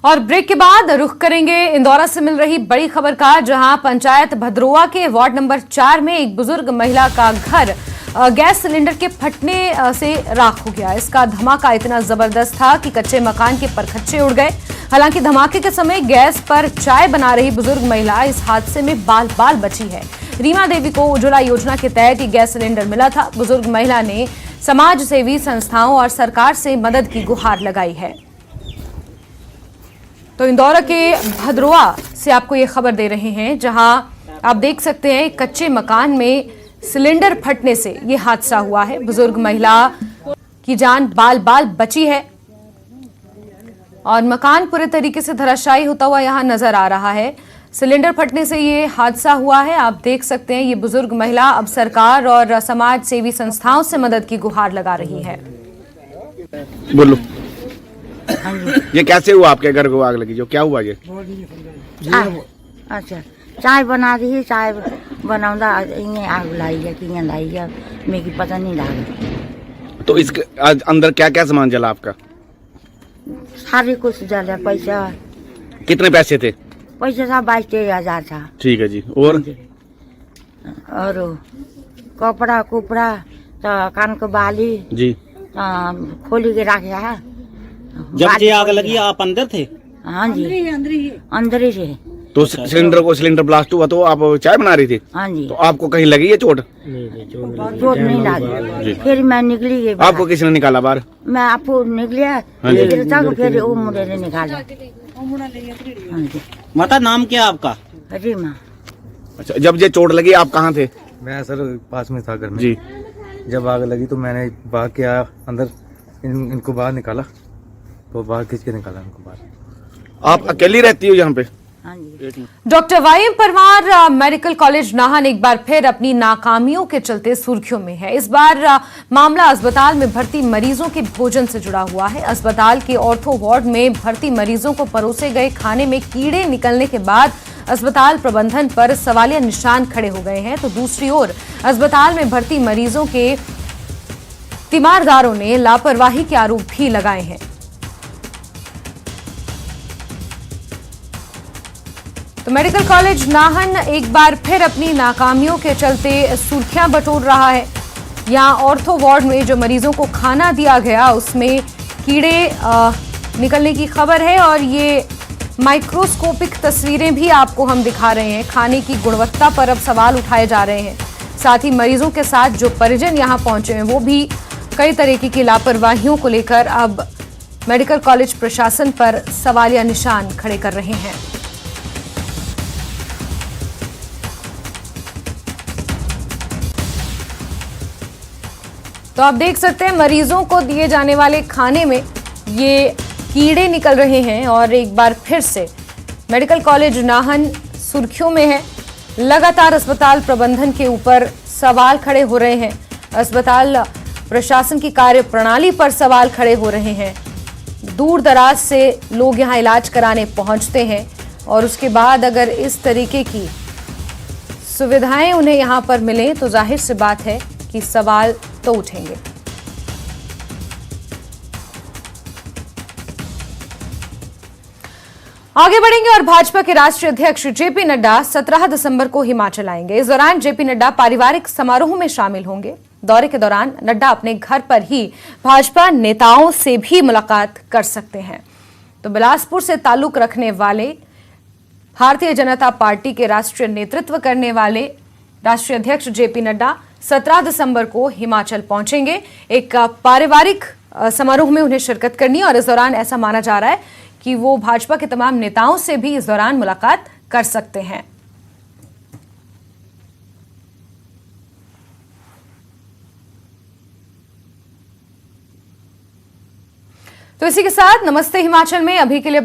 और ब्रेक के बाद रुख करेंगे इंदौरा से मिल रही बड़ी खबर का, जहां पंचायत भद्रोआ के वार्ड नंबर 4 में एक बुजुर्ग महिला का घर गैस सिलेंडर के फटने से राख हो गया। इसका धमाका इतना जबरदस्त था कि कच्चे मकान के परखच्चे उड़ गए। हालांकि धमाके के समय गैस पर चाय बना रही बुजुर्ग महिला इस हादसे में बाल बाल बची है। रीमा देवी को उज्ज्वला योजना के तहत ये गैस सिलेंडर मिला था। बुजुर्ग महिला ने समाज सेवी संस्थाओं और सरकार से मदद की गुहार लगाई है। तो इंदौरा के भद्रोआ से आपको ये खबर दे रहे हैं, जहां आप देख सकते हैं कच्चे मकान में सिलेंडर फटने से ये हादसा हुआ है। बुजुर्ग महिला की जान बाल बाल बची है और मकान पूरे तरीके से धराशायी होता हुआ यहां नजर आ रहा है। सिलेंडर फटने से ये हादसा हुआ है। आप देख सकते हैं ये बुजुर्ग महिला अब सरकार और समाज सेवी संस्थाओं से मदद की गुहार लगा रही है। बोलो, ये कैसे हुआ? आपके घर को आग लगी, जो क्या हुआ ये? अच्छा, चाय बना रही है, चाय बनाऊंगा आग लाई है कि लाई है, मेरी पता नहीं लगा। तो इसके अंदर क्या क्या सामान जला आपका? सारे कुछ जला। पैसा कितने पैसे थे? पैसा था 22,000 था। ठीक है जी। और कपड़ा कुपड़ा तो कान के बाली जी खोली के रखे है। जब ये आग लगी आप अंदर थे? हाँ जी, अंदर ही थे। तो सिलेंडर ब्लास्ट हुआ तो आप चाय बना रही थी? हाँ जी। तो आपको कहीं लगी है चोट? चोट नहीं लगी। फिर मैं निकली गई। आपको किसने निकाला बाहर? मैं आपको निकलिया फिर वो मुझे ने निकाला। माता नाम क्या आपका? रीमा। अच्छा, जब ये चोट लगी आप कहाँ थे? मैं सर पास में था घर में जी। जब आग लगी तो मैंने भाग के आया अंदर, इनको बाहर निकाला, तो बाहर खींच के निकाला इनको बाहर। आप अकेली रहती हो यहाँ पे? हाँ जी। Doctor YM Parmar Medical College Nahan एक बार फिर अपनी नाकामियों के चलते सुर्खियों में है। इस बार मामला अस्पताल में भर्ती मरीजों के भोजन से जुड़ा हुआ है। अस्पताल के ऑर्थो वार्ड में भर्ती मरीजों को परोसे गए खाने में कीड़े निकलने के बाद अस्पताल प्रबंधन पर सवालिया निशान खड़े हो गए हैं। तो दूसरी ओर अस्पताल में भर्ती मरीजों के तीमारदारों ने लापरवाही के आरोप भी लगाए हैं। तो मेडिकल कॉलेज नाहन एक बार फिर अपनी नाकामियों के चलते सुर्खियां बटोर रहा है। यहां ऑर्थो वार्ड में जो मरीजों को खाना दिया गया उसमें कीड़े निकलने की खबर है और ये माइक्रोस्कोपिक तस्वीरें भी आपको हम दिखा रहे हैं। खाने की गुणवत्ता पर अब सवाल उठाए जा रहे हैं। साथ ही मरीजों के साथ जो परिजन यहां पहुंचे हैं वो भी कई तरीके की लापरवाहियों को लेकर अब मेडिकल कॉलेज प्रशासन पर सवालिया निशान खड़े कर रहे हैं। तो आप देख सकते हैं मरीजों को दिए जाने वाले खाने में ये कीड़े निकल रहे हैं और एक बार फिर से मेडिकल कॉलेज नाहन सुर्खियों में है। लगातार अस्पताल प्रबंधन के ऊपर सवाल खड़े हो रहे हैं। अस्पताल प्रशासन की कार्य प्रणाली पर सवाल खड़े हो रहे हैं। दूर दराज से लोग यहां इलाज कराने पहुंचते हैं और उसके बाद अगर इस तरीके की सुविधाएं उन्हें यहां पर मिलें तो जाहिर सी बात है कि सवाल तो उठेंगे। आगे बढ़ेंगे और भाजपा के राष्ट्रीय अध्यक्ष जेपी नड्डा 17 दिसंबर को हिमाचल आएंगे। इस दौरान जेपी नड्डा पारिवारिक समारोह में शामिल होंगे। दौरे के दौरान नड्डा अपने घर पर ही भाजपा नेताओं से भी मुलाकात कर सकते हैं। तो बिलासपुर से ताल्लुक रखने वाले भारतीय जनता पार्टी के राष्ट्रीय नेतृत्व करने वाले राष्ट्रीय अध्यक्ष जेपी नड्डा 17 दिसंबर को हिमाचल पहुंचेंगे। एक पारिवारिक समारोह में उन्हें शिरकत करनी है और इस दौरान ऐसा माना जा रहा है कि वो भाजपा के तमाम नेताओं से भी इस दौरान मुलाकात कर सकते हैं। तो इसी के साथ नमस्ते हिमाचल में अभी के लिए